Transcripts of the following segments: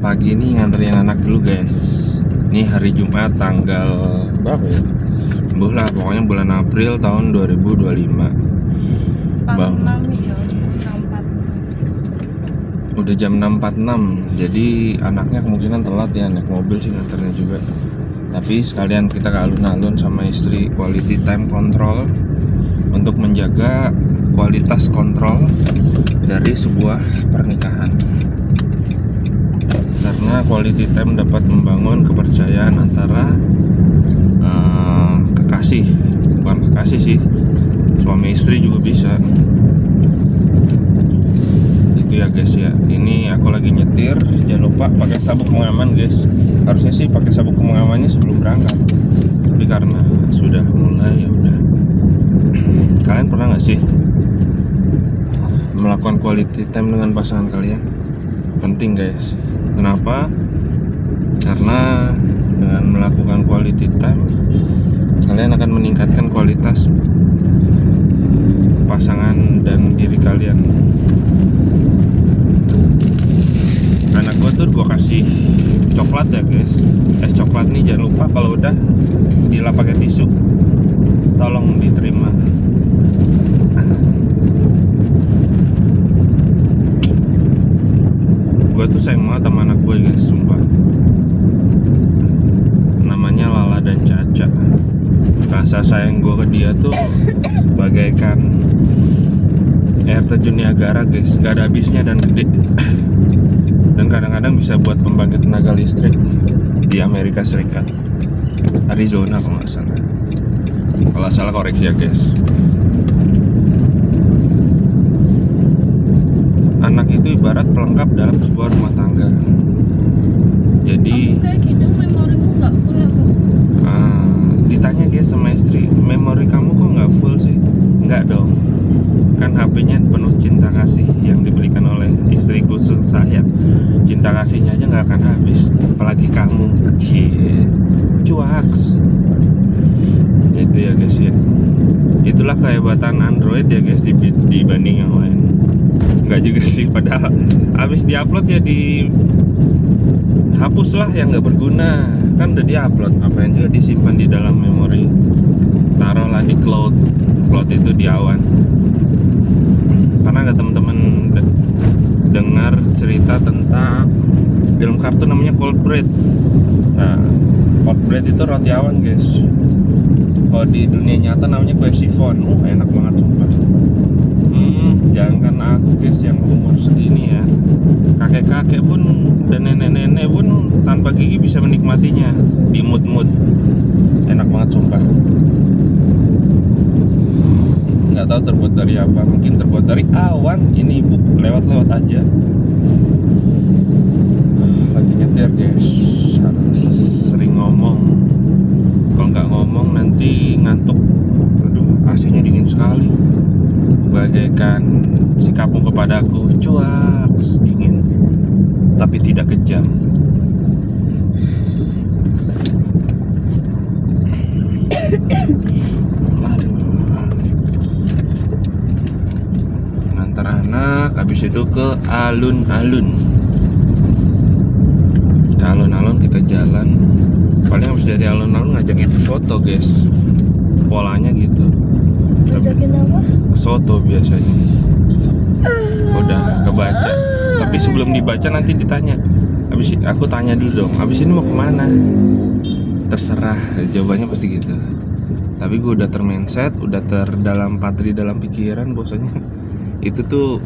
Pagi ini nganterin anak dulu guys. Ini hari Jumat tanggal berapa ya? Lah pokoknya bulan April tahun 2025. Bang, ya, udah jam 6.46. Jadi anaknya kemungkinan telat ya, naik mobil sih nganternya juga. Tapi sekalian kita ke alun-alun sama istri, quality time control untuk menjaga kualitas kontrol dari sebuah pernikahan. Karena quality time dapat membangun kepercayaan antara kekasih, bukan kekasih sih, suami istri juga bisa. Itu ya guys ya. Ini aku lagi nyetir, jangan lupa pakai sabuk pengaman guys. Harusnya sih pakai sabuk pengamannya sebelum berangkat, tapi karena sudah mulai ya udah. Kalian pernah nggak sih melakukan quality time dengan pasangan kalian? Penting guys. Kenapa? Karena dengan melakukan quality time kalian akan meningkatkan kualitas pasangan dan diri kalian. Anak gue tuh gue kasih coklat ya guys. Es coklat nih jangan lupa kalau udah dilap pakai tisu, tolong diterima. Gue tuh sayang banget sama anak gue guys, sumpah. Namanya Lala dan Caca. Rasa sayang gue ke dia tuh bagaikan air terjun Niagara guys, gak ada habisnya dan gede. Dan kadang-kadang bisa buat pembangkit tenaga listrik di Amerika Serikat, Arizona kalau nggak salah. Kalau salah koreksi ya guys. Anak itu ibarat pelengkap dalam sebuah rumah tangga. Jadi kayak gitu memorimu nggak full ya kok? Ditanya guys sama istri, memori kamu kok nggak full sih? Nggak dong, kan HP-nya penuh cinta kasih yang diberikan oleh istriku saya. Cinta kasihnya aja nggak akan habis, apalagi kamu. Cuaks. Itu ya guys ya. Itulah kehebatan Android ya guys dibanding yang lain. Nggak juga sih, padahal habis diupload ya hapus lah yang nggak berguna. Kan udah diupload, ngapain juga disimpan di dalam memori. Taruhlah di cloud itu di awan. Karena nggak temen-temen dengar cerita tentang film kartun namanya Cold Bread. Nah, Cold Bread itu roti awan guys. Kalau di dunia nyata namanya kue chiffon. Enak banget sumpah. Jangan aku guys yang umur segini ya, kakek-kakek pun dan nenek-nenek pun tanpa gigi bisa menikmatinya di mood. Enak banget sumpah. Nggak tahu terbuat dari apa, mungkin terbuat dari awan. Ini ibu lewat-lewat aja. Lagi nyetir guys, harus sering ngomong. Kalau nggak ngomong nanti ngantuk. Aduh, AC-nya dingin sekali. Bagaikan sikapmu kepadaku, cuaks, dingin tapi tidak kejam. Aduh. Ngantar anak, habis itu ke alun-alun. Ke alun-alun kita jalan. Paling habis dari alun-alun ngajakin foto guys. Polanya gitu. Ngajakin apa? Soto biasanya. Udah kebaca. Tapi sebelum dibaca nanti ditanya. Aku tanya dulu dong, habis ini mau kemana? Terserah, jawabannya pasti gitu. Tapi gue udah termindset, udah terdalam patri dalam pikiran bahwasanya itu tuh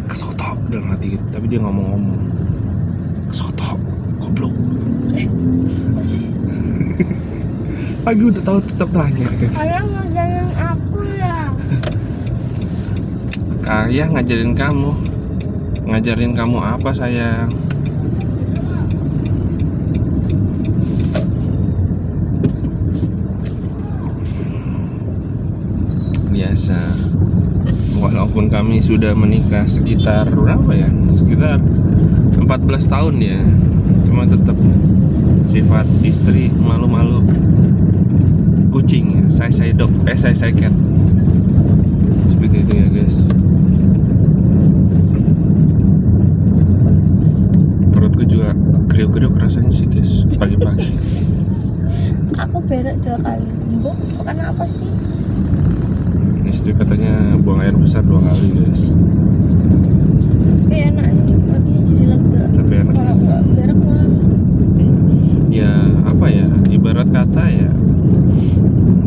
kesoto dalam hati gitu. Tapi dia ngomong-ngomong kesoto, goblok. Masih. Aku udah tahu tetap tanya guys. Ayah ngajarin aku ya. Ayah ngajarin kamu. Ngajarin kamu apa sayang? Biasa. Walaupun kami sudah menikah sekitar berapa ya? Sekitar 14 tahun ya. Cuma tetap sifat istri malu-malu kucing ya, saya dog, saya cat. Seperti itu ya guys. Perutku juga kriuk-kriuk rasanya sih guys pagi-pagi. Aku berak 2 kali. Bu, karena apa sih? Istri katanya buang air besar 2 kali guys. Tapi enak sih, badannya jadi lega. Tapi enak. Kalau nggak berak malah Ya apa ya, ibarat kata ya,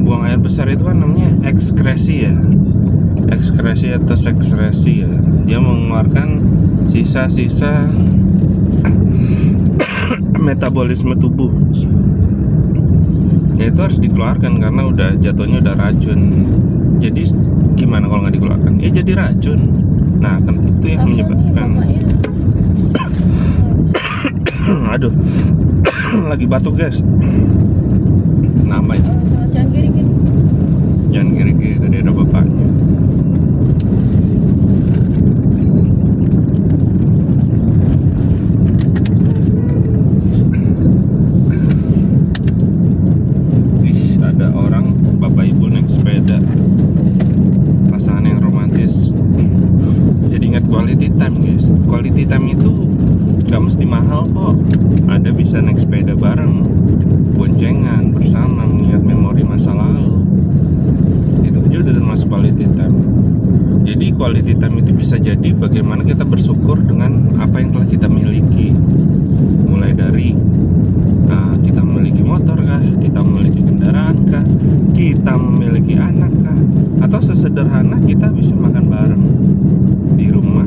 buang air besar itu kan namanya ekskresi ya, ekskresi atau sekresi ya. Dia mengeluarkan sisa-sisa metabolisme tubuh. Ya itu harus dikeluarkan karena udah jatuhnya udah racun. Jadi gimana kalau nggak dikeluarkan? Ya jadi racun. Nah kan itu yang menyebabkan. Aduh, lagi batuk guys. Kenapa ya? jangan kiri-kiri. Jangan kiri-kiri, tadi ada bapaknya. Ih, ada orang bapak ibu naik sepeda, pasangan yang romantis. Jadi ingat quality time guys. Quality time itu gak mesti mahal kok. Ada bisa naik sepeda bareng, boncengan bersama, mengingat memori masa lalu. Itu juga termasuk quality time. Jadi quality time itu bisa jadi bagaimana kita bersyukur dengan apa yang telah kita miliki. Mulai dari kita memiliki motor kah, kita memiliki kendaraan kah, kita memiliki anak kah, atau sesederhana kita bisa makan bareng di rumah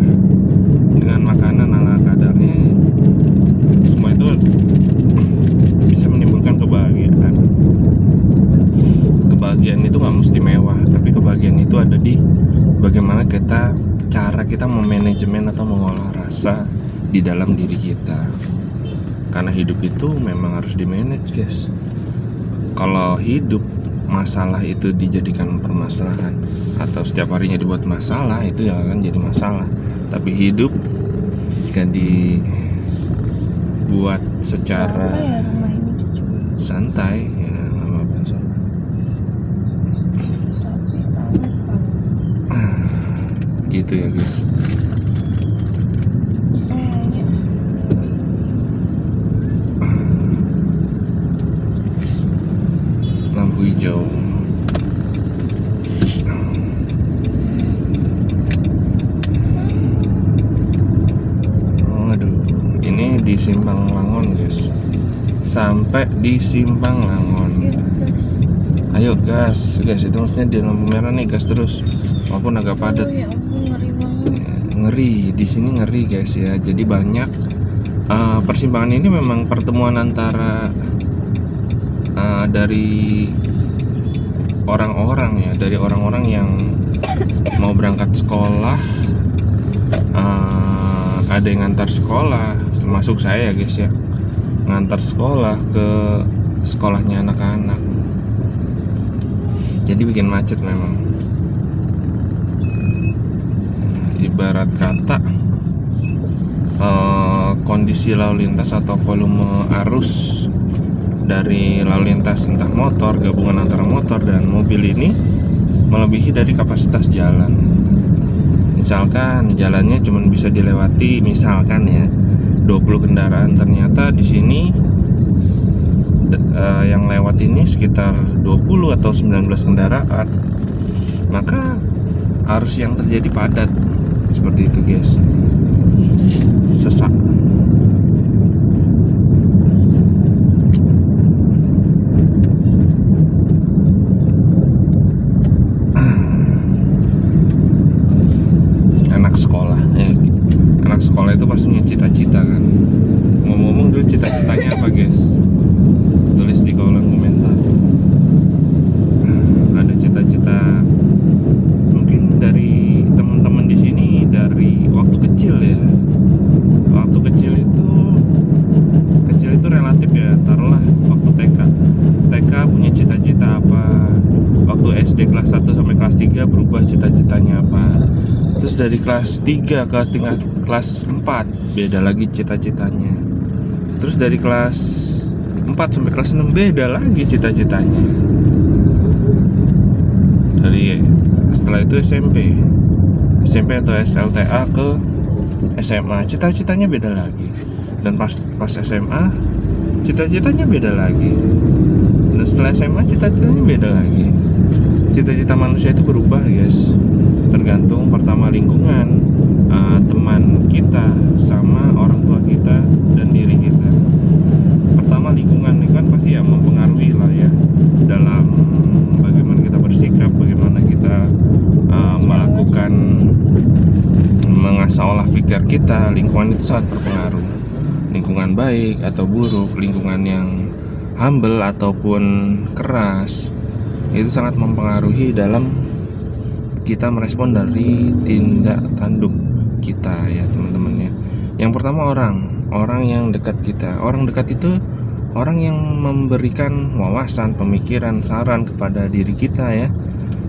dengan makanan ala kadarnya. Semua itu bisa menimbulkan kebahagiaan. Kebahagiaan itu nggak mesti mewah, tapi kebahagiaan itu ada di bagaimana cara kita memanajemen atau mengolah rasa di dalam diri kita. Karena hidup itu memang harus di-manage guys. Kalau hidup masalah itu dijadikan permasalahan atau setiap harinya dibuat masalah, itu yang akan jadi masalah. Tapi hidup jika dibuat secara Rumah ini dijual. santai ya nggak apa-apa. Tapi banget. Gitu ya guys. Semuanya. Lampu hijau. Waduh, ini di Simpang Langon guys. Sampai di Simpang Langon. Ayo gas, itu maksudnya di lampu merah nih gas terus. Walaupun agak padat. Oh, ya ampun, ngeri banget. Ngeri, di sini ngeri guys ya. Jadi banyak persimpangan ini memang pertemuan antara dari orang-orang ya, dari orang-orang yang mau berangkat sekolah, ada yang ngantar sekolah, termasuk saya guys ya, ngantar sekolah ke sekolahnya anak-anak. Jadi bikin macet memang. Ibarat kata kondisi lalu lintas atau volume arus dari lalu lintas entah motor, gabungan antara motor dan mobil ini melebihi dari kapasitas jalan. Misalkan jalannya cuma bisa dilewati misalkan ya 20 kendaraan, ternyata di sini yang lewat ini sekitar 20 atau 19 kendaraan, maka arus yang terjadi padat seperti itu guys, sesak. Anak sekolah itu pasti punya cita-cita kan. Ngomong-ngomong dulu cita-citanya apa guys? Tulis di kolom komentar. Ada cita-cita mungkin dari teman-teman di sini dari waktu kecil ya. Waktu kecil itu relatif ya. Taruhlah waktu TK punya cita-cita apa? Waktu SD kelas 1 sampai kelas 3 berubah cita-citanya apa? Terus dari kelas 3 ke kelas 4 beda lagi cita-citanya. Terus dari kelas 4 sampai kelas 6 beda lagi cita-citanya. Setelah itu SMP atau SLTA ke SMA, cita-citanya beda lagi. Dan pas SMA cita-citanya beda lagi. Dan setelah SMA cita-citanya beda lagi. Cita-cita manusia itu berubah, guys. Tergantung pertama lingkungan, teman kita, sama orang tua kita dan diri kita. Pertama lingkungan pasti ya mempengaruhi lah ya dalam bagaimana kita bersikap, bagaimana kita melakukan mengasah olah pikir kita. Lingkungan itu sangat berpengaruh. Lingkungan baik atau buruk, lingkungan yang humble ataupun keras, itu sangat mempengaruhi dalam kita merespon dari tindak tanduk kita ya teman-teman ya. Yang pertama orang yang dekat kita. Orang dekat itu orang yang memberikan wawasan, pemikiran, saran kepada diri kita ya.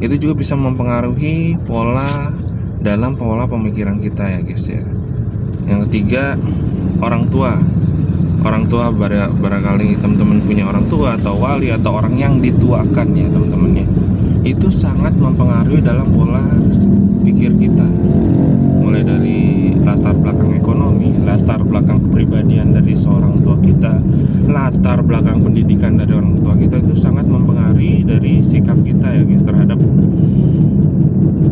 Itu juga bisa mempengaruhi pola pemikiran kita ya guys ya. Yang ketiga, orang tua. Orang tua barangkali teman-teman punya orang tua atau wali atau orang yang dituakan ya teman-teman ya. Itu sangat mempengaruhi dalam pola pikir kita. Mulai dari latar belakang ekonomi, latar belakang kepribadian dari seorang tua kita, latar belakang pendidikan dari orang tua kita, itu sangat mempengaruhi dari sikap kita ya guys terhadap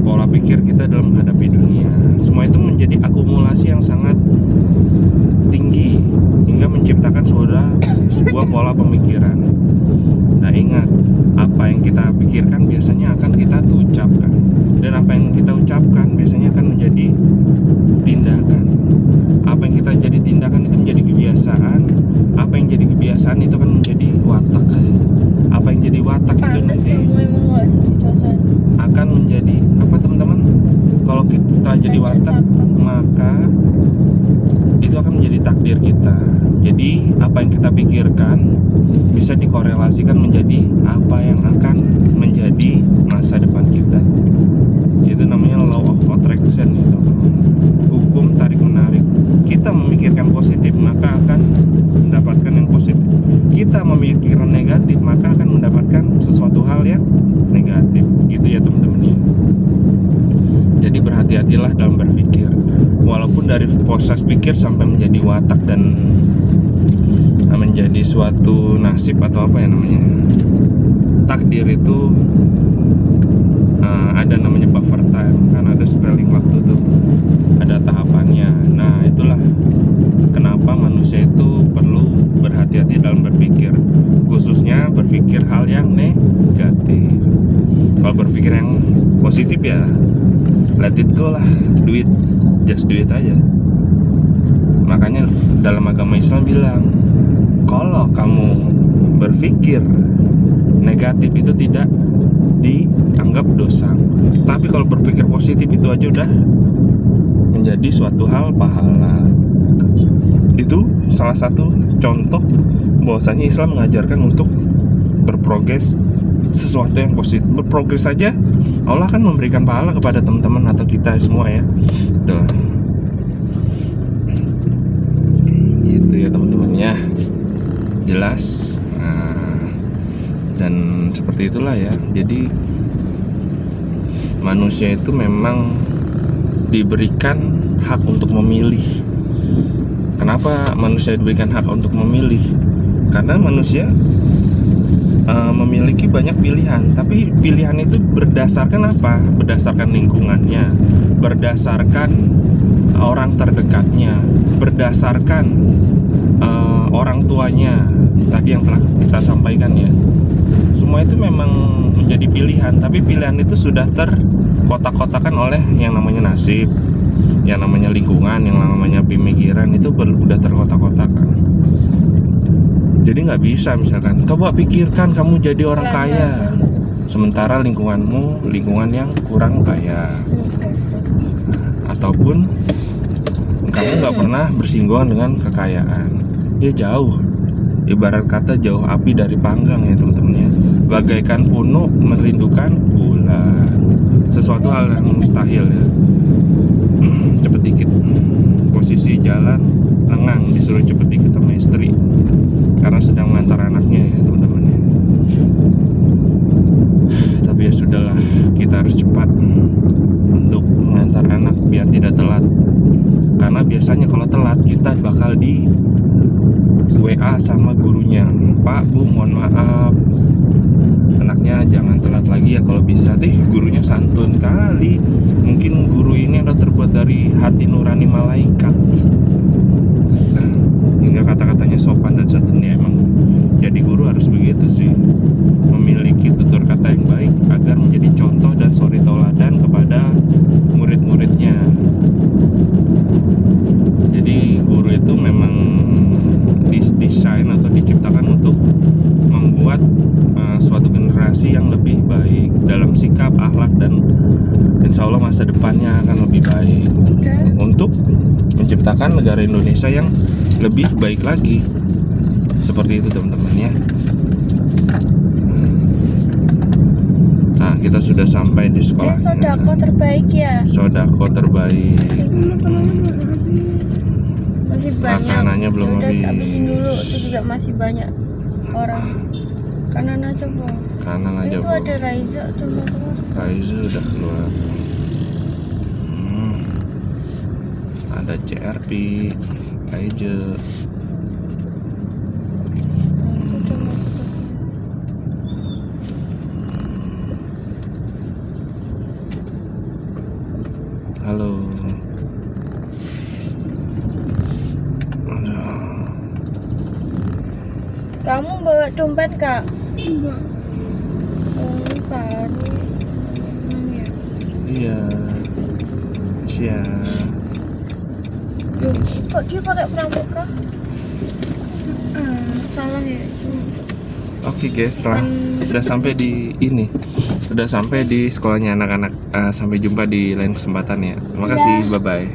pola pikir kita dalam menghadapi dunia. Semua itu menjadi akumulasi yang sangat tinggi hingga menciptakan sebuah pola pemikiran. Nah ingat, apa yang kita pikirkan biasanya akan kita ucapkan, dan apa yang kita ucapkan biasanya akan menjadi tindakan. Apa yang kita jadi tindakan itu menjadi kebiasaan. Apa yang jadi kebiasaan itu akan menjadi watak. Apa yang jadi watak itu nanti akan menjadi apa teman-teman? Kalau kita setelah jadi watak, maka itu akan menjadi takdir kita. Jadi apa yang kita pikirkan bisa dikorelasikan menjadi apa yang akan menjadi masa depan kita. Itu namanya law of attraction itu, hukum tarik menarik. Kita memikirkan positif maka akan mendapatkan yang positif. Kita memikirkan negatif maka akan mendapatkan sesuatu hal yang negatif. Gitu ya teman-teman ya. Jadi berhati-hatilah dalam berpikir. Walaupun dari proses pikir sampai menjadi watak dan menjadi suatu nasib atau apa ya namanya, takdir itu ada namanya buffer time, kan ada spelling waktu tuh, ada tahapannya. Nah itulah kenapa manusia itu perlu berhati-hati dalam berpikir, khususnya berpikir hal yang negatif. Kalau berpikir yang positif ya let it go lah, just do it aja. Makanya dalam agama Islam bilang, kalau kamu berpikir negatif itu tidak dianggap dosa. Tapi kalau berpikir positif itu aja udah menjadi suatu hal pahala. Itu salah satu contoh bahwasanya Islam mengajarkan untuk berprogres sesuatu yang positif. Berprogres saja Allah kan memberikan pahala kepada teman-teman atau kita semua ya. Tuh. Gitu ya teman-teman ya. Jelas. Dan seperti itulah ya. Jadi manusia itu memang diberikan hak untuk memilih. Kenapa manusia diberikan hak untuk memilih? Karena manusia memiliki banyak pilihan, tapi pilihan itu berdasarkan apa? Berdasarkan lingkungannya, berdasarkan orang terdekatnya, berdasarkan orang tuanya. Tadi yang telah kita sampaikan ya. Semua itu memang menjadi pilihan, tapi pilihan itu sudah terkotak-kotakan oleh yang namanya nasib, yang namanya lingkungan, yang namanya pemikiran, itu udah terkotak-kotakan. Jadi nggak bisa misalkan, coba pikirkan kamu jadi orang kaya, sementara lingkunganmu lingkungan yang kurang kaya, ataupun kamu nggak pernah bersinggungan dengan kekayaan. Ya jauh, ibarat kata jauh api dari panggang ya teman-teman ya. Bagaikan punuk merindukan bulan, sesuatu hal yang mustahil ya. Cepet dikit, posisi jalan lengang, disuruh cepet dikit sama istri karena sedang mengantar anaknya ya teman-teman ya. Tapi ya sudahlah, kita harus cepat untuk mengantar anak biar tidak telat. Karena biasanya kalau telat kita bakal WA sama gurunya, Pak, Bu, mohon maaf, anaknya jangan telat lagi ya kalau bisa. Gurunya santun kali. Mungkin guru ini adalah terbuat dari hati nurani malaikat, hingga kata-katanya sopan dan santun. Ya emang jadi guru harus begitu sih, memiliki tutur kata yang baik agar menjadi contoh dan suri tauladan kepada murid-muridnya. Jadi guru itu memang didesain atau diciptakan untuk membuat suatu generasi yang lebih baik dalam sikap, akhlak, dan insya Allah masa depannya akan lebih baik, untuk menciptakan negara Indonesia yang lebih baik lagi. Seperti itu teman-teman ya. Nah, kita sudah sampai di sekolah. Sodako terbaik ya. Sodako terbaik. Masih banyak. Makanannya belum Udah habis. habisin dulu. Itu juga masih banyak orang. Kanan aja bang. Kanan aja Itu Bu. ada Raiza cuma keluar. Raizu udah keluar. Ada CRP, Raizu. Itu cuma Halo. Aduh. Kamu bawa dompet kak? Enggak. Oh baru. Ya. Iya. Siap. Loh, kok dia pakai pramuka? Salah ya. Oke guys, setelah udah sampai di ini, udah sampai di sekolahnya anak-anak. Sampai jumpa di lain kesempatan ya. Terima kasih, bye bye.